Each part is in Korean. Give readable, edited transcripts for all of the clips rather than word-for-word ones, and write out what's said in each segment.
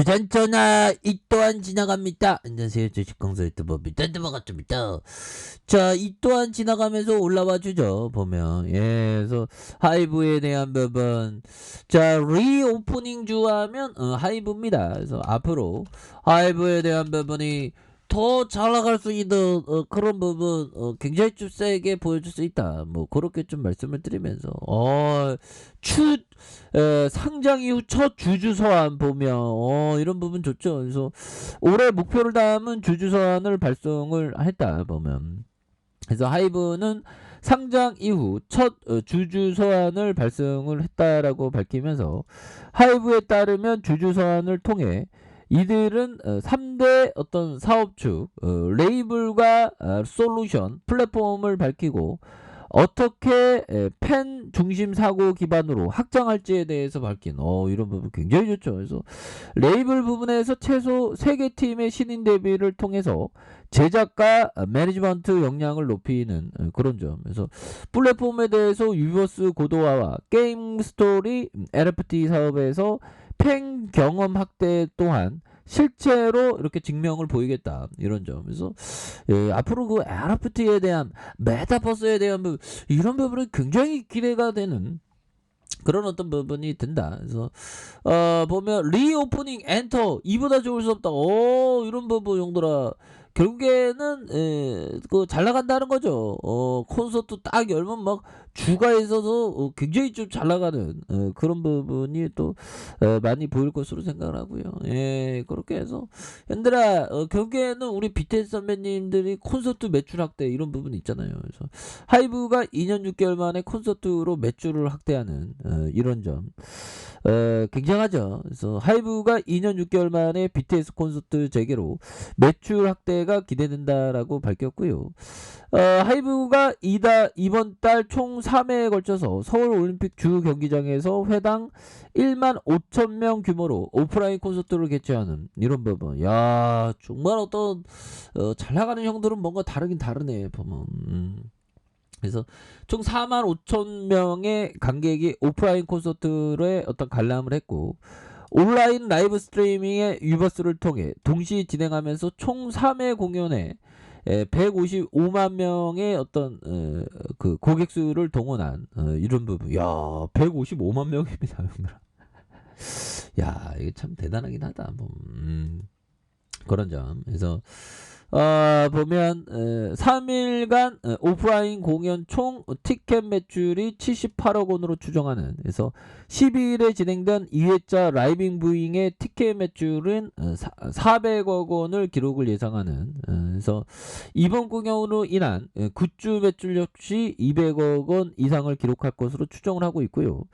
주전전화 이 또한 지나갑니다. 안녕하세요. 주식강사 유튜버 미단드버 같습니다. 자, 이 또한 지나가면서 올라와 주죠. 보면 그래서 하이브에 대한 부분, 자 리오프닝 주하면 하이브입니다. 그래서 앞으로 하이브에 대한 부분이 더 잘 나갈 수 있는 그런 부분 굉장히 좀 세게 보여줄 수 있다. 뭐 그렇게 좀 말씀을 드리면서 상장 이후 첫 주주 서한 보면 이런 부분 좋죠. 그래서 올해 목표를 담은 주주 서한을 발송을 했다 보면, 그래서 하이브는 상장 이후 첫 주주 서한을 발송을 했다라고 밝히면서, 하이브에 따르면 주주 서한을 통해 이들은 3대 어떤 사업축 레이블과 솔루션 플랫폼을 밝히고 어떻게 팬 중심 사고 기반으로 확장할지에 대해서 밝힌 이런 부분 굉장히 좋죠. 그래서 레이블 부분에서 최소 3개 팀의 신인 데뷔를 통해서 제작과 매니지먼트 역량을 높이는 그런 점. 그래서 플랫폼에 대해서 유버스 고도화와 게임 스토리 NFT 사업에서 팬 경험 확대 또한 실제로 이렇게 증명을 보이겠다, 이런 점. 그래서 앞으로 그 NFT에 대한 메타버스에 대한 부분, 이런 부분은 굉장히 기대가 되는 그런 어떤 부분이 든다. 그래서 보면 리오프닝 엔터 이보다 좋을 수 없다. 이런 부분 용도라 결국에는 그 잘 나간다는 거죠. 콘서트 딱 열면 막 주가 있어서 굉장히 좀 잘 나가는 그런 부분이 또 많이 보일 것으로 생각을 하고요. 그렇게 해서 현들아 결국에는 우리 BTS 선배님들이 콘서트 매출 확대 이런 부분 있잖아요. 그래서 하이브가 2년 6개월 만에 콘서트로 매출을 확대하는 이런 점 굉장하죠. 그래서 하이브가 2년 6개월 만에 BTS 콘서트 재개로 매출 확대가 기대된다라고 밝혔고요. 하이브가 이번 달 총 3회에 걸쳐서 서울 올림픽 주 경기장에서 회당 1만 5천 명 규모로 오프라인 콘서트를 개최하는 이런 부분. 야, 정말 어떤 잘 나가는 형들은 뭔가 다르긴 다르네 보면. 그래서 총 4만 5천 명의 관객이 오프라인 콘서트에 어떤 관람을 했고, 온라인 라이브 스트리밍의 유버스를 통해 동시 진행하면서 총 3회 공연에 155만 명의 어떤 그 고객 수를 동원한 이런 부분. 야, 155만 명입니다, 형들. 야, 이게 참 대단하긴 하다. 뭐, 그런 점. 그래서 보면 3일간 오프라인 공연 총 티켓 매출이 78억 원으로 추정하는, 그래서 12일에 진행된 2회차 라이빙 부잉의 티켓 매출은 400억 원을 기록을 예상하는, 그래서 이번 공연으로 인한 굿즈 매출 역시 200억 원 이상을 기록할 것으로 추정을 하고 있고요.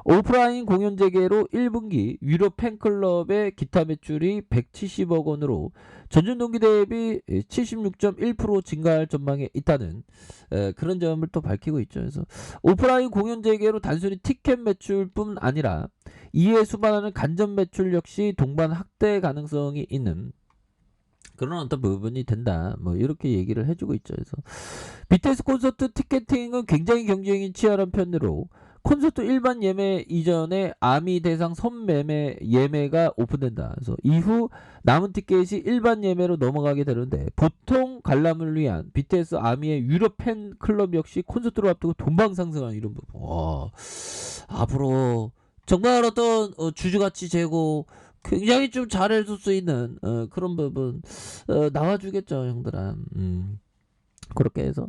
오프라인 공연 재개로 1분기 유럽 팬클럽의 기타 매출이 170억 원으로 전년 동기 대비 76.1% 증가할 전망에 있다는 그런 점을 또 밝히고 있죠. 그래서 오프라인 공연 재개로 단순히 티켓 매출뿐 아니라 이에 수반하는 간접 매출 역시 동반 확대 가능성이 있는 그런 어떤 부분이 된다. 뭐 이렇게 얘기를 해주고 있죠. 그래서 BTS 콘서트 티켓팅은 굉장히 경쟁이 치열한 편으로 콘서트 일반 예매 이전에 아미 대상 선매매 예매가 오픈된다. 그래서 이후 남은 티켓이 일반 예매로 넘어가게 되는데, 보통 관람을 위한 BTS 아미의 유럽 팬 클럽 역시 콘서트를 앞두고 돈방 상승하는 이런 부분. 앞으로 정말 어떤 주주가치 제고 굉장히 좀 잘해줄 수 있는 그런 부분 나와주겠죠, 형들아. 그렇게 해서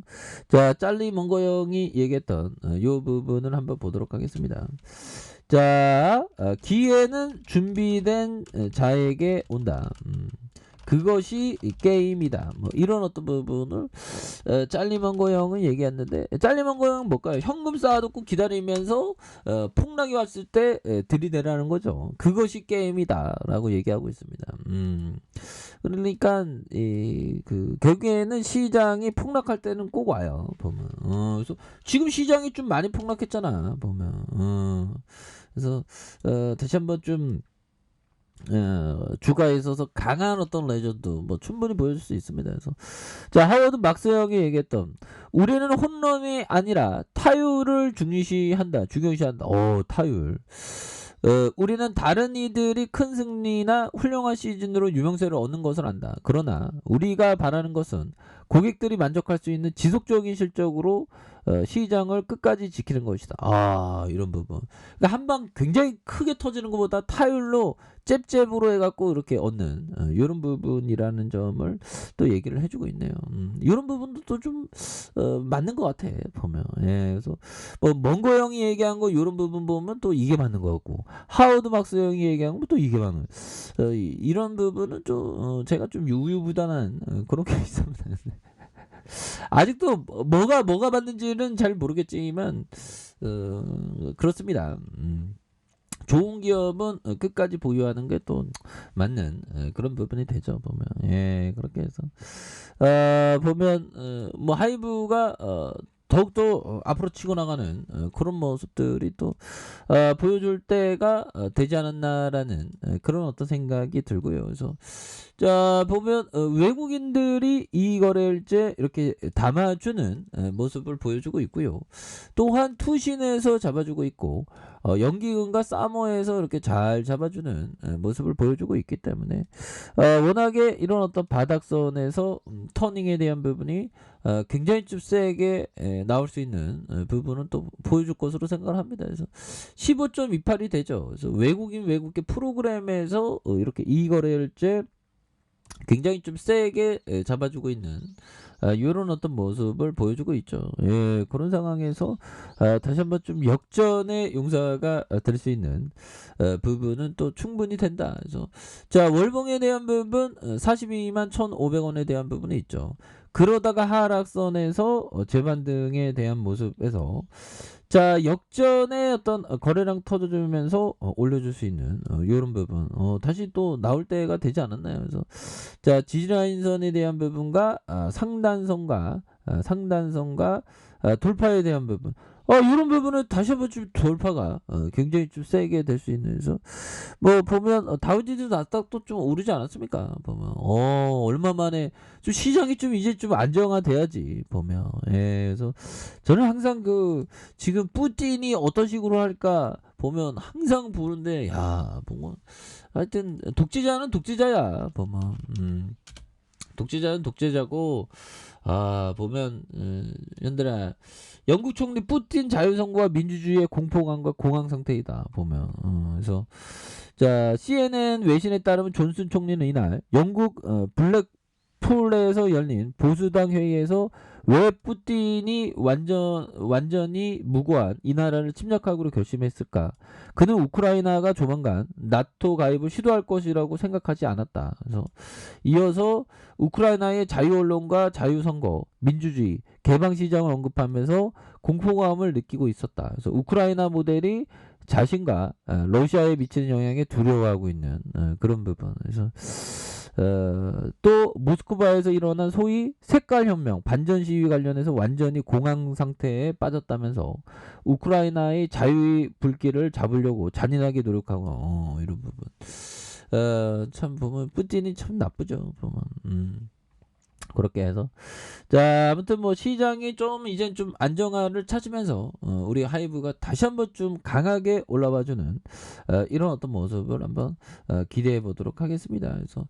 자, 짤리 몽고 형이 얘기했던 요 부분을 한번 보도록 하겠습니다. 자, 기회는 준비된 자에게 온다. 그것이 게임이다. 뭐 이런 어떤 부분을 짤리먼고 형은 얘기했는데, 짤리먼고 형은 뭘까요? 현금 쌓아두고 기다리면서 폭락이 왔을 때 들이대라는 거죠. 그것이 게임이다라고 얘기하고 있습니다. 그러니까 그 결국에는 시장이 폭락할 때는 꼭 와요. 보면 그래서 지금 시장이 좀 많이 폭락했잖아. 보면 그래서 다시 한번 좀 주가에 있어서 강한 어떤 레전드 뭐 충분히 보여줄 수 있습니다. 그래서 자, 하워드 막스 형이 얘기했던, 우리는 홈런이 아니라 타율을 중요시한다. 타율. 우리는 다른 이들이 큰 승리나 훌륭한 시즌으로 유명세를 얻는 것을 안다. 그러나 우리가 바라는 것은 고객들이 만족할 수 있는 지속적인 실적으로 시장을 끝까지 지키는 것이다. 이런 부분. 그러니까 한 방 굉장히 크게 터지는 것보다 타율로 잽잽으로 해갖고 이렇게 얻는 이런 부분이라는 점을 또 얘기를 해주고 있네요. 이런 부분도 또 좀 맞는 것 같아 보면. 예, 그래서 뭐 멍거 형이 얘기한 거 이런 부분 보면 또 이게 맞는 것 같고, 하워드 막스 형이 얘기한 거 또 이게 맞는. 이런 부분은 좀 제가 좀 유유부단한 그런 게 있습니다. 아직도 뭐가 맞는지는 잘 모르겠지만 그렇습니다. 좋은 기업은 끝까지 보유하는 게 또 맞는 그런 부분이 되죠 보면. 예, 그렇게 해서 보면 뭐 하이브가 더욱더 앞으로 치고 나가는 그런 모습들이 또 보여줄 때가 되지 않았나라는 그런 어떤 생각이 들고요. 그래서 자 보면 외국인들이 이 거래일제 이렇게 담아주는 모습을 보여주고 있고요. 또한 투신에서 잡아주고 있고 연기금과 사머에서 이렇게 잘 잡아주는 모습을 보여주고 있기 때문에 워낙에 이런 어떤 바닥선에서 터닝에 대한 부분이 굉장히 좀 세게 나올 수 있는 부분은 또 보여줄 것으로 생각을 합니다. 그래서 15.28이 되죠. 그래서 외국계 프로그램에서 이렇게 이 거래일제 굉장히 좀 세게 잡아주고 있는 이런 어떤 모습을 보여주고 있죠. 예, 그런 상황에서 다시 한번 좀 역전의 용사가 될 수 있는 부분은 또 충분히 된다. 그래서 자 월봉에 대한 부분 42만 1,500원에 대한 부분이 있죠. 그러다가 하락선에서 재반등에 대한 모습에서 자 역전의 어떤 거래량 터져주면서 올려줄 수 있는 이런 부분 다시 또 나올 때가 되지 않았나요? 그래서 자 지지라인선에 대한 부분과 상단선과 돌파에 대한 부분 이런 부분은 다시 한번 좀 돌파가 굉장히 좀 세게 될 수 있는. 그래서 뭐 보면 다우지수 나스닥도 좀 오르지 않았습니까? 보면 얼마 만에 좀 시장이 좀 이제 좀 안정화돼야지 보면. 예, 그래서 저는 항상 그 지금 뿌틴이 어떤 식으로 할까 보면 항상 보는데 야 보면 하여튼 독재자는 독재자야 보면. 독재자는 독재자고 보면 현들아 영국 총리 뿌틴 자유선거와 민주주의의 공포감과 공황 상태이다 보면. 그래서 자 CNN 외신에 따르면 존슨 총리는 이날 영국 블랙풀에서 열린 보수당 회의에서 왜 뿌틴이 완전히 무고한 이 나라를 침략하기로 결심했을까? 그는 우크라이나가 조만간 나토 가입을 시도할 것이라고 생각하지 않았다. 그래서 이어서 우크라이나의 자유언론과 자유선거, 민주주의, 개방시장을 언급하면서 공포감을 느끼고 있었다. 그래서 우크라이나 모델이 자신과 러시아에 미치는 영향에 두려워하고 있는 그런 부분. 그래서 또 모스크바에서 일어난 소위 색깔혁명, 반전 시위 관련해서 완전히 공황 상태에 빠졌다면서 우크라이나의 자유의 불길을 잡으려고 잔인하게 노력하고 이런 부분. 참 보면 뿌틴이 참 나쁘죠 보면. 그렇게 해서 자 아무튼 뭐 시장이 좀 이제 좀 안정화를 찾으면서 우리 하이브가 다시 한번 좀 강하게 올라와주는 이런 어떤 모습을 한번 기대해 보도록 하겠습니다. 그래서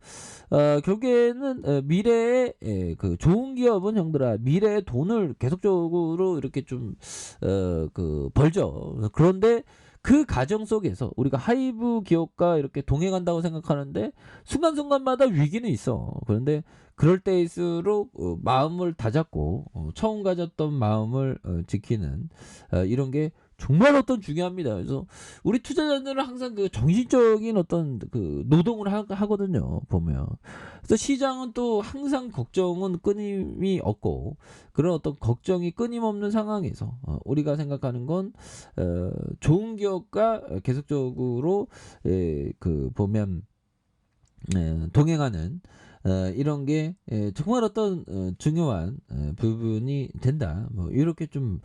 결국에는 미래의 그 좋은 기업은 형들아 미래의 돈을 계속적으로 이렇게 좀 그 벌죠. 그런데 그 과정 속에서 우리가 하이브 기업과 이렇게 동행한다고 생각하는데 순간순간마다 위기는 있어. 그런데 그럴 때일수록 마음을 다잡고 처음 가졌던 마음을 지키는 이런 게 정말 어떤 중요합니다. 그래서 우리 투자자들은 항상 그 정신적인 어떤 그 노동을 하거든요. 보면. 그래서 시장은 또 항상 걱정은 끊임이 없고 그런 어떤 걱정이 끊임없는 상황에서 우리가 생각하는 건 좋은 기업과 계속적으로 그 보면 동행하는 이런 게 정말 어떤 중요한 부분이 된다. 뭐 이렇게 좀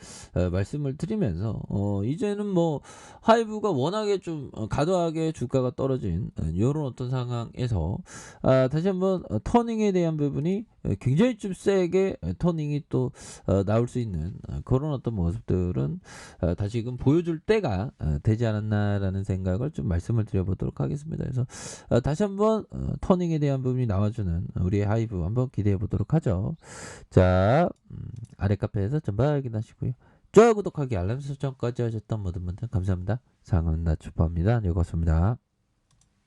말씀을 드리면서 이제는 뭐 하이브가 워낙에 좀 과도하게 주가가 떨어진 이런 어떤 상황에서 다시 한번 터닝에 대한 부분이 굉장히 좀 세게 터닝이 또 나올 수 있는 그런 어떤 모습들은 다시금 보여줄 때가 되지 않았나라는 생각을 좀 말씀을 드려보도록 하겠습니다. 그래서 다시 한번 터닝에 대한 부분이 나와주는 우리의 하이브 한번 기대해 보도록 하죠. 자, 아래 카페에서 전부 확인하시고요. 좋아요, 구독하기, 알람 설정까지 하셨던 모든 분들 감사합니다. 상은 나주파입니다. 즐거웠습니다.